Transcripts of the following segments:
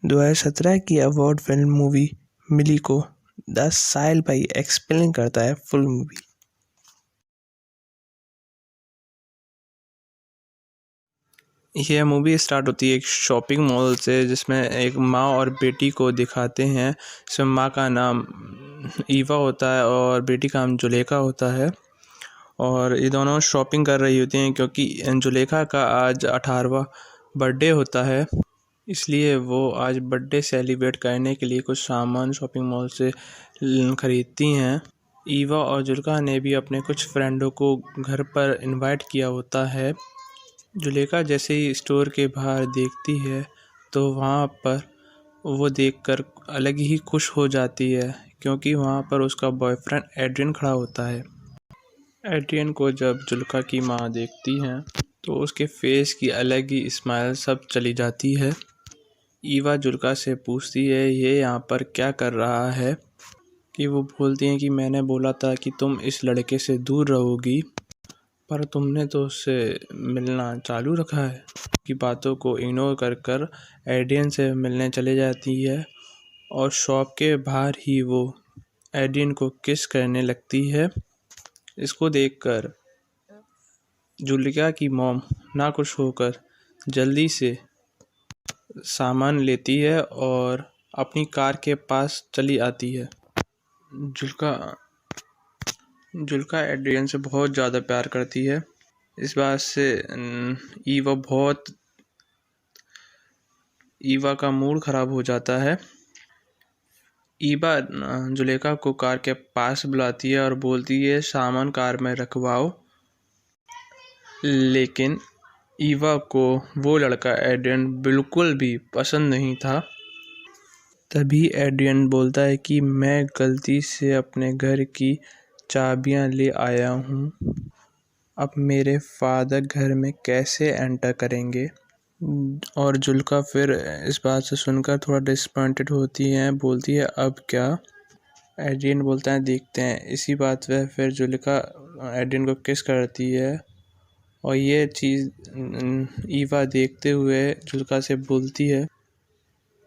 2017 की award film movie मिली को the साहिल भाई एक्सप्लेन करता है फुल मूवी। यह मूवी स्टार्ट होती है एक शॉपिंग मॉल से, जिसमें एक माँ और बेटी को दिखाते हैं। इसमें माँ का नाम ईवा होता है और बेटी का नाम जुलेखा होता है। और ये दोनों शॉपिंग कर रही होती हैं क्योंकि जुलेखा का आज 18वां बर्थडे होता है, इसलिए वो आज बर्थडे सेलिब्रेट करने के लिए कुछ सामान शॉपिंग मॉल से ख़रीदती हैं। ईवा और जुलेखा ने भी अपने कुछ फ्रेंडों को घर पर इनवाइट किया होता है। जुलेखा जैसे ही स्टोर के बाहर देखती है तो वहाँ पर वो देखकर अलग ही खुश हो जाती है, क्योंकि वहाँ पर उसका बॉयफ्रेंड एड्रियन खड़ा होता है। एड्रियन को जब जुलेखा की माँ देखती हैं तो उसके फेस की अलग ही स्माइल सब चली जाती है। ईवा जुलेखा से पूछती है ये यहाँ पर क्या कर रहा है, कि वो बोलती हैं कि मैंने बोला था कि तुम इस लड़के से दूर रहोगी, पर तुमने तो उससे मिलना चालू रखा है। की बातों को इग्नोर कर एड्रियन से मिलने चले जाती है और शॉप के बाहर ही वो एड्रियन को किस करने लगती है। इसको देखकर जुलेखा की मॉम नाखुश होकर जल्दी से सामान लेती है और अपनी कार के पास चली आती है। जुलेखा एड्रियन से बहुत ज़्यादा प्यार करती है। इस बात से ईवा का मूड ख़राब हो जाता है। ईवा जुलेखा को कार के पास बुलाती है और बोलती है सामान कार में रखवाओ, लेकिन ईवा को वो लड़का एड्रियन बिल्कुल भी पसंद नहीं था। तभी एड्रियन बोलता है कि मैं गलती से अपने घर की चाबियां ले आया हूँ, अब मेरे फादर घर में कैसे एंटर करेंगे। और जुलेखा फिर इस बात से सुनकर थोड़ा डिसअपॉइंटेड होती है, बोलती है अब क्या। एड्रियन बोलता है देखते हैं। इसी बात पे फिर जुलेखा एड्रियन को किस करती है और ये चीज़ ईवा देखते हुए जुलेखा से बोलती है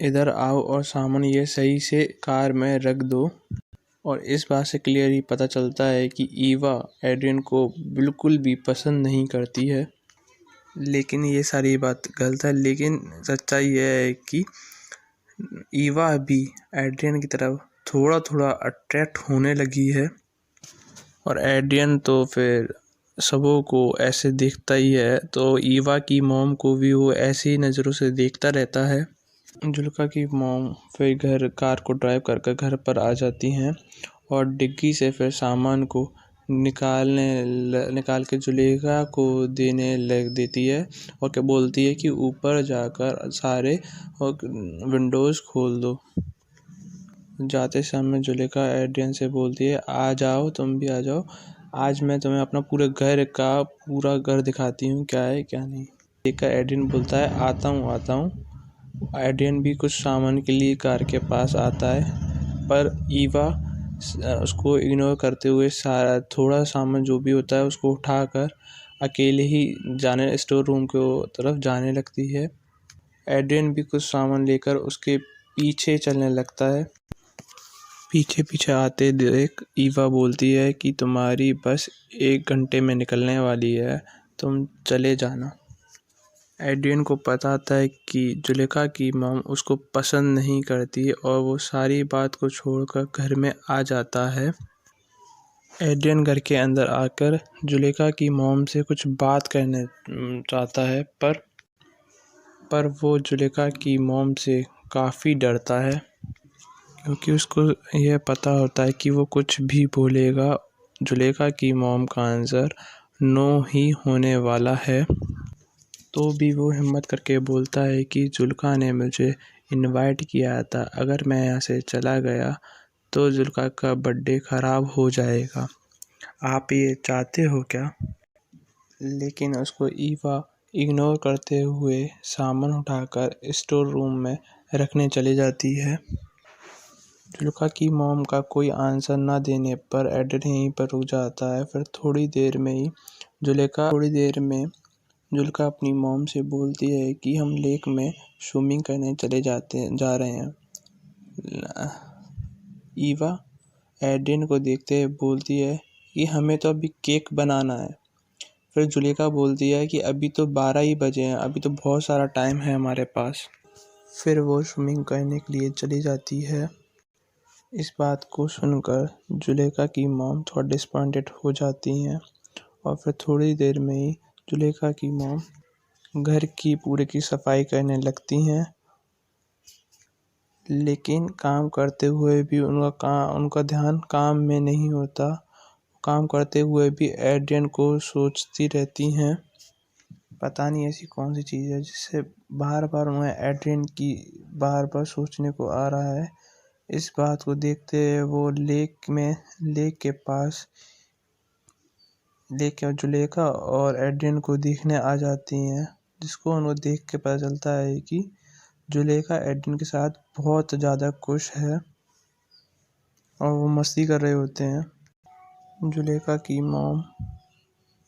इधर आओ और सामान ये सही से कार में रख दो। और इस बात से क्लियर ही पता चलता है कि ईवा एड्रियन को बिल्कुल भी पसंद नहीं करती है, लेकिन ये सारी बात गलत है। लेकिन सच्चाई यह है कि ईवा भी एड्रियन की तरफ थोड़ा थोड़ा अट्रैक्ट होने लगी है। और एड्रियन तो फिर सबों को ऐसे देखता ही है, तो ईवा की मॉम को भी वो ऐसी नज़रों से देखता रहता है। जुलेखा की मॉम फिर कार को ड्राइव कर घर पर आ जाती हैं और डिग्गी से फिर सामान को निकाल के जुलेखा को देने लग देती है और क्या बोलती है कि ऊपर जाकर सारे विंडोज़ खोल दो। जाते समय जुलेखा एड्रियन से बोलती है आ जाओ, तुम भी आ जाओ, आज मैं तुम्हें अपना पूरा घर दिखाती हूँ क्या है क्या नहीं। देखकर एड्रियन बोलता है आता हूँ। एड्रियन भी कुछ सामान के लिए कार के पास आता है, पर ईवा उसको इग्नोर करते हुए थोड़ा सामान जो भी होता है उसको उठाकर अकेले ही स्टोर रूम की तरफ जाने लगती है। एड्रियन भी कुछ सामान लेकर उसके पीछे चलने लगता है। पीछे आते देख ईवा बोलती है कि तुम्हारी बस 1 घंटे में निकलने वाली है, तुम चले जाना। एड्रियन को पता था कि जुलेखा की मॉम उसको पसंद नहीं करती और वो सारी बात को छोड़कर घर में आ जाता है। एड्रियन घर के अंदर आकर जुलेखा की मॉम से कुछ बात करने चाहता है, पर वो जुलेखा की मॉम से काफ़ी डरता है, क्योंकि उसको यह पता होता है कि वो कुछ भी बोलेगा जुलेखा की मॉम का आंसर नो ही होने वाला है। तो भी वो हिम्मत करके बोलता है कि जुलेखा ने मुझे इनवाइट किया था, अगर मैं यहाँ से चला गया तो जुलेखा का बर्थडे ख़राब हो जाएगा, आप ये चाहते हो क्या। लेकिन उसको ईवा इग्नोर करते हुए सामान उठाकर स्टोर रूम में रखने चली जाती है। जुलेखा की मॉम का कोई आंसर ना देने पर एड्रियन यहीं पर रुक जाता है। फिर थोड़ी देर में जुलेखा अपनी मॉम से बोलती है कि हम लेक में स्विमिंग करने जा रहे हैं। ईवा एड्रियन को देखते हुए बोलती है कि हमें तो अभी केक बनाना है। फिर जुलेखा बोलती है कि अभी तो 12 ही बजे हैं, अभी तो बहुत सारा टाइम है हमारे पास। फिर वो स्विमिंग करने के लिए चली जाती है। इस बात को सुनकर जुलेखा की मॉम थोड़ा डिसअपॉइंटेड हो जाती हैं और फिर थोड़ी देर में ही जुलेखा की मॉम घर की पूरे की सफाई करने लगती हैं। लेकिन काम करते हुए भी उनका ध्यान काम में नहीं होता। काम करते हुए भी एड्रियन को सोचती रहती हैं। पता नहीं ऐसी कौन सी चीज़ है जिससे बार बार उन्हें एड्रियन की बार बार सोचने को आ रहा है। इस बात को देखते हुए वो लेक के जुलेखा और एड्रियन को देखने आ जाती हैं, जिसको उनको देख के पता चलता है कि जुलेखा एड्रियन के साथ बहुत ज़्यादा खुश है और वो मस्ती कर रहे होते हैं। जुलेखा की मॉम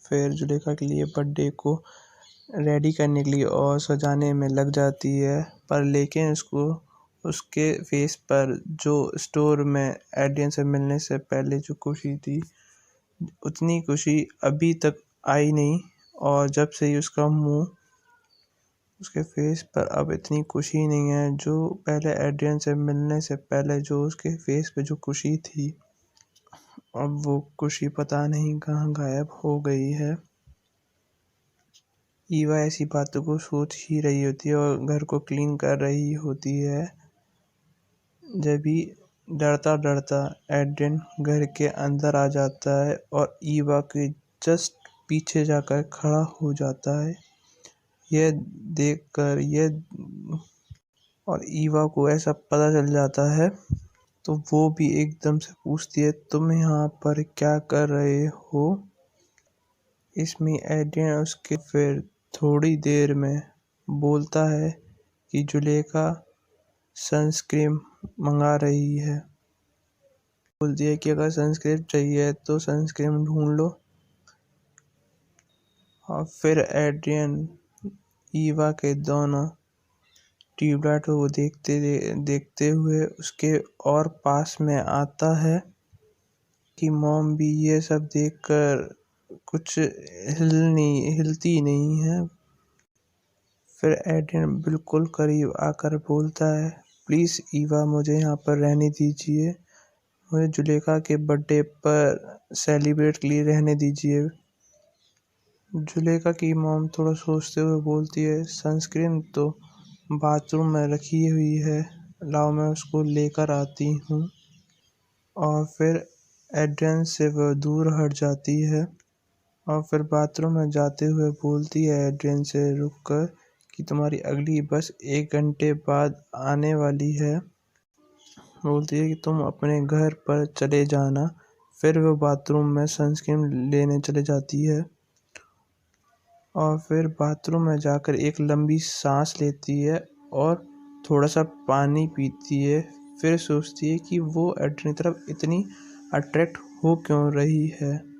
फिर जुलेखा के लिए बर्थडे को रेडी करने के लिए और सजाने में लग जाती है, पर लेकिन उसके फेस पर जो स्टोर में एड्रियन से मिलने से पहले जो खुशी थी, उतनी खुशी अभी तक आई नहीं। और जब से ही उसके फेस पर अब इतनी खुशी नहीं है जो पहले एड्रियन से मिलने से पहले जो उसके फेस पे जो खुशी थी, अब वो खुशी पता नहीं कहाँ गायब हो गई है। ईवा ऐसी बातों को सोच ही रही होती है और घर को क्लीन कर रही होती है, जब भी डरता डरता एड्रियन घर के अंदर आ जाता है और ईवा के जस्ट पीछे जाकर खड़ा हो जाता है। यह देखकर और ईवा को ऐसा पता चल जाता है तो वो भी एकदम से पूछती है, तुम यहाँ पर क्या कर रहे हो? इसमें एड्रियन उसके फिर थोड़ी देर में बोलता है कि जुलेखा सनस्क्रीन मंगा रही है। बोलती है कि अगर सनस्क्रीन चाहिए तो सनस्क्रीन ढूंढ लो। और फिर एड्रियन ईवा के दोनों ट्यूबलाइट को देखते हुए उसके और पास में आता है कि मॉम भी ये सब देखकर कुछ हिलती नहीं है। फिर एड्रियन बिल्कुल करीब आकर बोलता है, प्लीज़ ईवा मुझे यहाँ पर रहने दीजिए, मुझे जुलेखा के बर्थडे पर सेलिब्रेट के लिए रहने दीजिए। जुलेखा की मॉम थोड़ा सोचते हुए बोलती है, सनस्क्रीन तो बाथरूम में रखी हुई है, लाओ मैं उसको लेकर आती हूँ। और फिर एड्रियन से वह दूर हट जाती है और फिर बाथरूम में जाते हुए बोलती है एड्रियन से रुककर कि तुम्हारी अगली बस 1 घंटे बाद आने वाली है। बोलती है कि तुम अपने घर पर चले जाना। फिर वह बाथरूम में सनस्क्रीन लेने चले जाती है और फिर बाथरूम में जाकर एक लंबी सांस लेती है और थोड़ा सा पानी पीती है। फिर सोचती है कि वो एड्रियन की तरफ इतनी अट्रैक्ट हो क्यों रही है।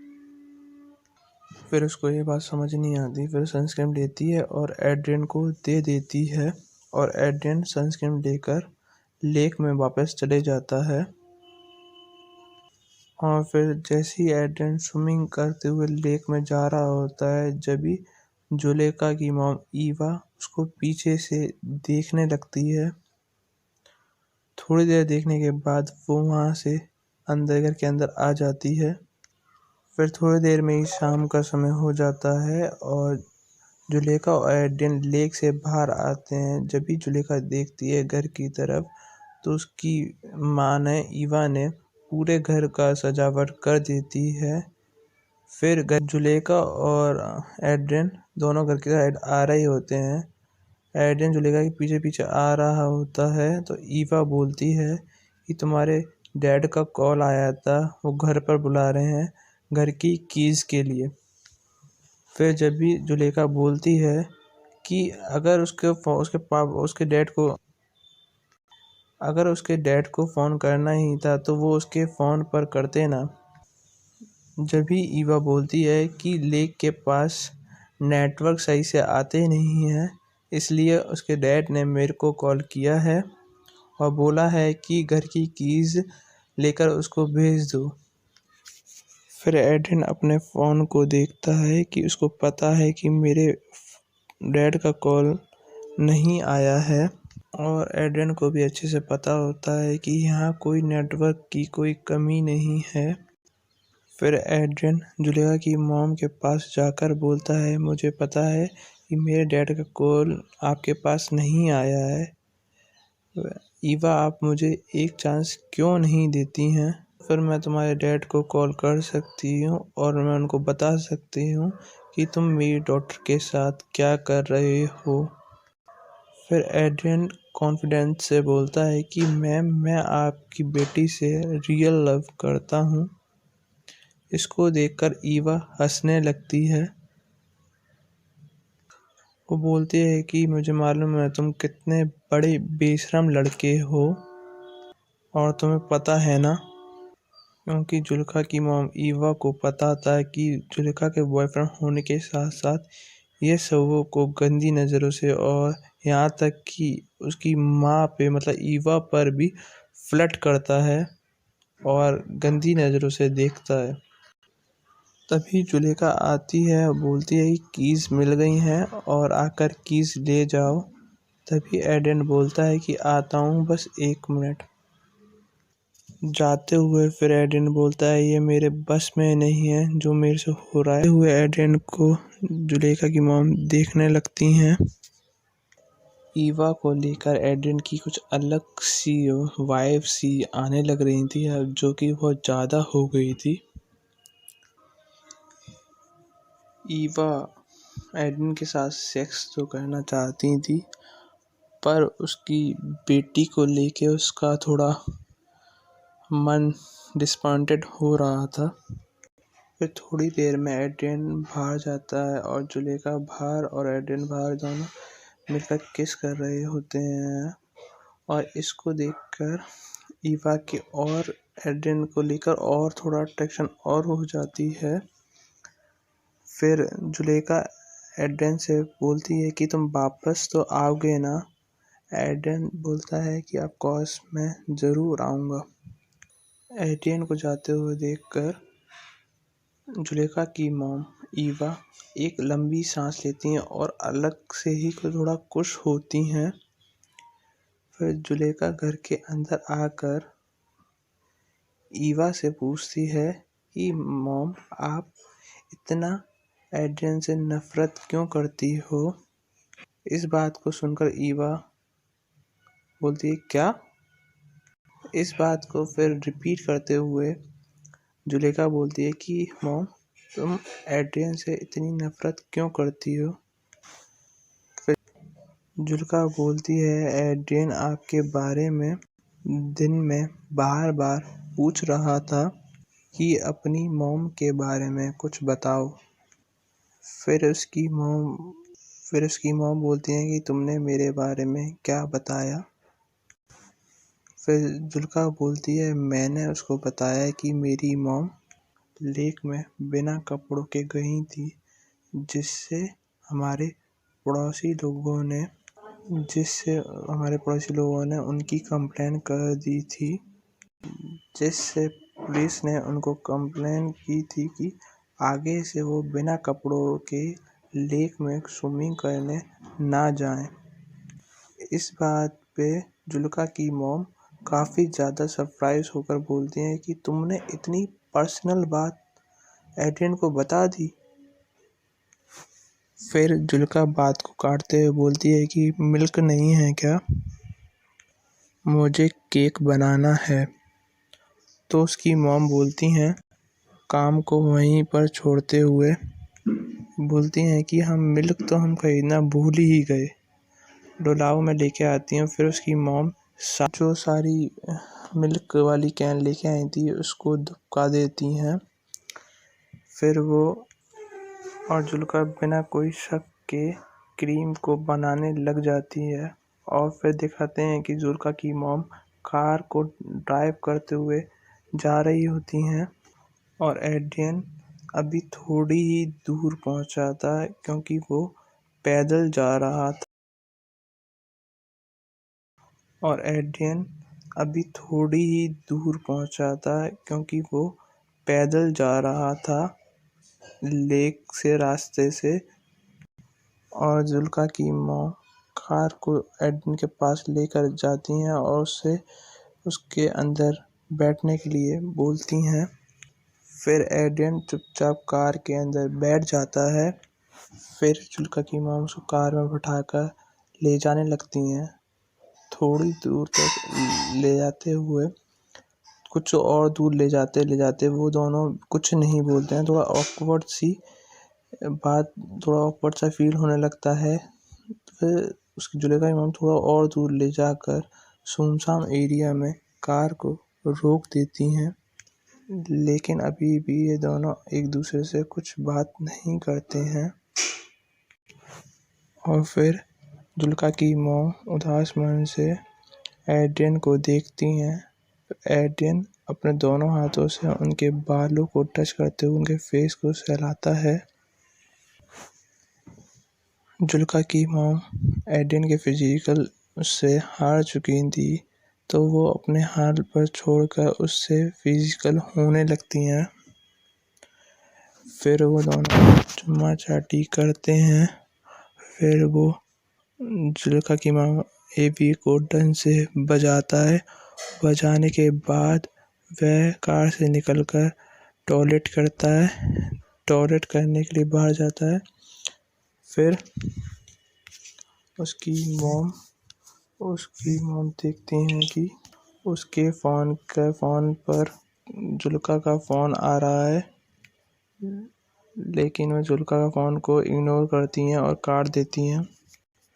फिर उसको ये बात समझ नहीं आती। फिर सनस्क्रीन लेती है और एड्रियन को दे देती है और एड्रियन सनस्क्रीन लेकर लेक में वापस चले जाता है। और फिर जैसे ही एड्रियन स्विमिंग करते हुए लेक में जा रहा होता है, जब भी जुलेखा की मॉम ईवा उसको पीछे से देखने लगती है। थोड़ी देर देखने के बाद वो वहाँ से घर के अंदर आ जाती है। फिर थोड़ी देर में ही शाम का समय हो जाता है और जुलेखा और एड्रियन लेक से बाहर आते हैं। जब भी जुलेखा देखती है घर की तरफ तो उसकी माँ ने ईवा ने पूरे घर का सजावट कर देती है। फिर जुलेखा और एड्रियन दोनों घर की साइड आ रहे होते हैं। एड्रियन जुलेखा के पीछे पीछे आ रहा होता है तो ईवा बोलती है कि तुम्हारे डैड का कॉल आया था, वो घर पर बुला रहे हैं घर की कीज़ के लिए। फिर जब भी जुलेखा बोलती है कि अगर उसके डैड को फ़ोन करना ही था तो वो उसके फ़ोन पर करते ना। जब भी ईवा बोलती है कि लेक के पास नेटवर्क सही से आते नहीं है, इसलिए उसके डैड ने मेरे को कॉल किया है और बोला है कि घर की कीज़ लेकर उसको भेज दो। फिर एड्रियन अपने फ़ोन को देखता है कि उसको पता है कि मेरे डैड का कॉल नहीं आया है और एड्रियन को भी अच्छे से पता होता है कि यहाँ कोई नेटवर्क की कोई कमी नहीं है। फिर एड्रियन जुलेखा की मॉम के पास जाकर बोलता है, मुझे पता है कि मेरे डैड का कॉल आपके पास नहीं आया है। ईवा, आप मुझे एक चांस क्यों नहीं देती हैं? फिर मैं तुम्हारे डैड को कॉल कर सकती हूँ और मैं उनको बता सकती हूँ कि तुम मेरी डॉटर के साथ क्या कर रहे हो। फिर एड्रियन कॉन्फिडेंस से बोलता है कि मैम, मैं आपकी बेटी से रियल लव करता हूँ। इसको देखकर ईवा हंसने लगती है। वो बोलती है कि मुझे मालूम है तुम कितने बड़े बेशरम लड़के हो और तुम्हें पता है ना, क्योंकि जुलेखा की मॉम ईवा को पता था कि जुलेखा के बॉयफ्रेंड होने के साथ साथ ये सबों को गंदी नज़रों से और यहाँ तक कि उसकी माँ पे मतलब ईवा पर भी फ्लर्ट करता है और गंदी नज़रों से देखता है। तभी जुलेखा आती है और बोलती है कि कीज़ मिल गई हैं और आकर कीज़ ले जाओ। तभी एड्रियन बोलता है कि आता हूँ, बस 1 मिनट। जाते हुए फिर एड्रियन बोलता है, ये मेरे बस में नहीं है जो मेरे से हो रहा है। हुए एड्रियन को जुलेखा की मॉम देखने लगती हैं। ईवा को लेकर एड्रियन की कुछ अलग सी वाइब सी आने लग रही थी, अब जो कि बहुत ज़्यादा हो गई थी। ईवा एड्रियन के साथ सेक्स तो करना चाहती थी, पर उसकी बेटी को लेके उसका थोड़ा मन डिसअपॉइंटेड हो रहा था। फिर थोड़ी देर में एड्रियन बाहर जाता है और जुलेखा बाहर और एड्रियन बाहर दोनों मिलकर किस कर रहे होते हैं और इसको देखकर ईवा की और एड्रियन को लेकर और थोड़ा अट्रैक्शन और हो जाती है। फिर जुलेखा एड्रियन से बोलती है कि तुम वापस तो आओगे ना? एड्रियन बोलता है कि ऑफ कोर्स मैं ज़रूर आऊँगा। एड्रियन को जाते हुए देखकर जुलेखा की मॉम ईवा एक लंबी सांस लेती हैं और अलग से ही थोड़ा खुश होती हैं। फिर जुलेखा घर के अंदर आकर ईवा से पूछती है कि मॉम, आप इतना एड्रियन से नफरत क्यों करती हो? इस बात को सुनकर ईवा बोलती है, क्या? इस बात को फिर रिपीट करते हुए जुलेखा बोलती है कि मॉम, तुम एड्रियन से इतनी नफरत क्यों करती हो? फिर जुलेखा बोलती है, एड्रियन आपके बारे में दिन में बार बार पूछ रहा था कि अपनी मॉम के बारे में कुछ बताओ। फिर उसकी मॉम बोलती है कि तुमने मेरे बारे में क्या बताया? फिर जुलेखा बोलती है, मैंने उसको बताया कि मेरी मॉम लेक में बिना कपड़ों के गई थी, जिससे हमारे पड़ोसी लोगों ने उनकी कंप्लेन कर दी थी, जिससे पुलिस ने उनको कंप्लेन की थी कि आगे से वो बिना कपड़ों के लेक में स्विमिंग करने ना जाएं। इस बात पे जुलेखा की मॉम काफ़ी ज़्यादा सरप्राइज होकर बोलती हैं कि तुमने इतनी पर्सनल बात एड्रियन को बता दी। फिर जुलेखा बात को काटते हुए बोलती है कि मिल्क नहीं है क्या? मुझे केक बनाना है। तो उसकी मॉम बोलती हैं, काम को वहीं पर छोड़ते हुए बोलती हैं कि हम खरीदना भूल ही गए। डोलाव में लेके आती हैं। फिर उसकी मॉम जो सारी मिल्क वाली कैन लेके आई थी उसको दुबका देती हैं। फिर वो और जुलेखा बिना कोई शक के क्रीम को बनाने लग जाती है और फिर दिखाते हैं कि जुलेखा की मॉम कार को ड्राइव करते हुए जा रही होती हैं और एड्रियन अभी थोड़ी ही दूर पहुंचा था क्योंकि वो पैदल जा रहा था। और एड्रियन अभी थोड़ी ही दूर पहुंचा था क्योंकि वो पैदल जा रहा था लेक से रास्ते से। और जुल्का की माँ कार को एड्रियन के पास लेकर जाती हैं और उससे उसके अंदर बैठने के लिए बोलती हैं। फिर एड्रियन चुपचाप कार के अंदर बैठ जाता है। फिर जुल्का की माँ उसको कार में बिठाकर ले जाने लगती हैं। थोड़ी दूर तक ले जाते हुए कुछ और दूर ले जाते वो दोनों कुछ नहीं बोलते हैं। थोड़ा ऑकवर्ड सा फील होने लगता है। फिर उसकी जुलेखा की मॉम थोड़ा और दूर ले जाकर सुनसान एरिया में कार को रोक देती हैं। लेकिन अभी भी ये दोनों एक दूसरे से कुछ बात नहीं करते हैं। और फिर जुल्का की मॉम उदास मन से एड्रियन को देखती हैं। एड्रियन अपने दोनों हाथों से उनके बालों को टच करते हुए उनके फेस को सहलाता है। जुल्का की मॉम एड्रियन के फिजिकल से हार चुकी थी, तो वो अपने हाल पर छोड़कर उससे फिजिकल होने लगती हैं। फिर वो दोनों चुम्मा चाटी करते हैं। फिर वो जुल्का की मॉम एबी को ढंग से बजाता है। बजाने के बाद वह कार से निकलकर टॉयलेट करता है। टॉयलेट करने के लिए बाहर जाता है। फिर उसकी मॉम देखती हैं कि उसके फ़ोन पर जुल्का का फ़ोन आ रहा है। लेकिन वह जुल्का का फ़ोन को इग्नोर करती हैं और काट देती हैं।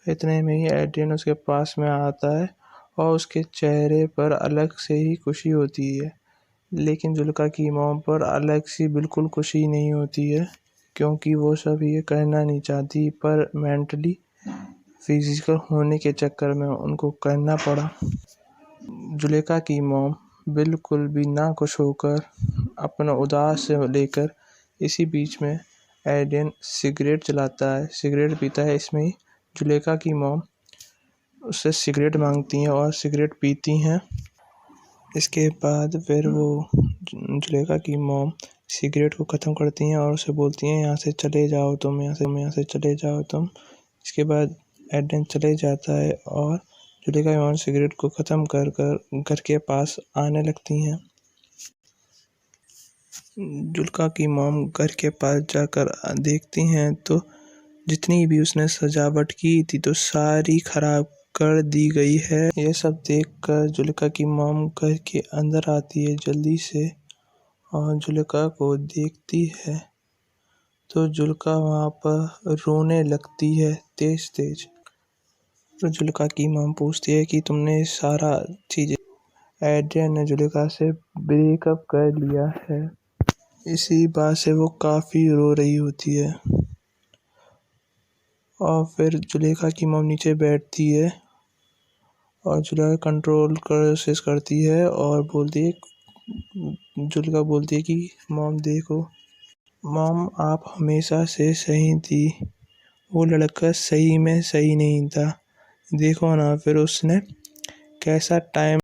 इतने में ही एड्रियन उसके पास में आता है और उसके चेहरे पर अलग से ही खुशी होती है। लेकिन जुल्का की मॉम पर अलग सी बिल्कुल खुशी नहीं होती है, क्योंकि वो सब ये करना नहीं चाहती, पर मेंटली फिजिकल होने के चक्कर में उनको करना पड़ा। जुलेखा की मॉम बिल्कुल भी ना खुश होकर अपना उदास से लेकर इसी बीच में एड्रियन सिगरेट चलाता है, सिगरेट पीता है। इसमें ही जुलेखा की मॉम उससे सिगरेट मांगती हैं और सिगरेट पीती हैं। इसके बाद फिर वो जुलेखा की मॉम सिगरेट को ख़त्म करती हैं और उसे बोलती हैं, यहाँ से चले जाओ तुम, यहाँ से चले जाओ तुम। इसके बाद एड्रियन चले जाता है और जुलेखा की मॉम सिगरेट को ख़त्म कर घर के पास आने लगती हैं। जुल्का की मॉम घर के पास जाकर देखती हैं तो जितनी भी उसने सजावट की थी तो सारी खराब कर दी गई है। ये सब देखकर जुल्का की मॉम घर के अंदर आती है जल्दी से और जुल्का को देखती है तो जुल्का वहाँ पर रोने लगती है तेज तेज। तो जुल्का की मॉम पूछती है कि तुमने सारा चीज़ें। एड्रियन ने जुल्का से ब्रेकअप कर लिया है। इसी बात से वो काफ़ी रो रही होती है। और फिर जुलेखा की मॉम नीचे बैठती है और जुलेखा कंट्रोल कोशिश करती है और जुलेखा बोलती है कि मॉम देखो, मॉम आप हमेशा से सही थी, वो लड़का सही में सही नहीं था, देखो ना फिर उसने कैसा टाइम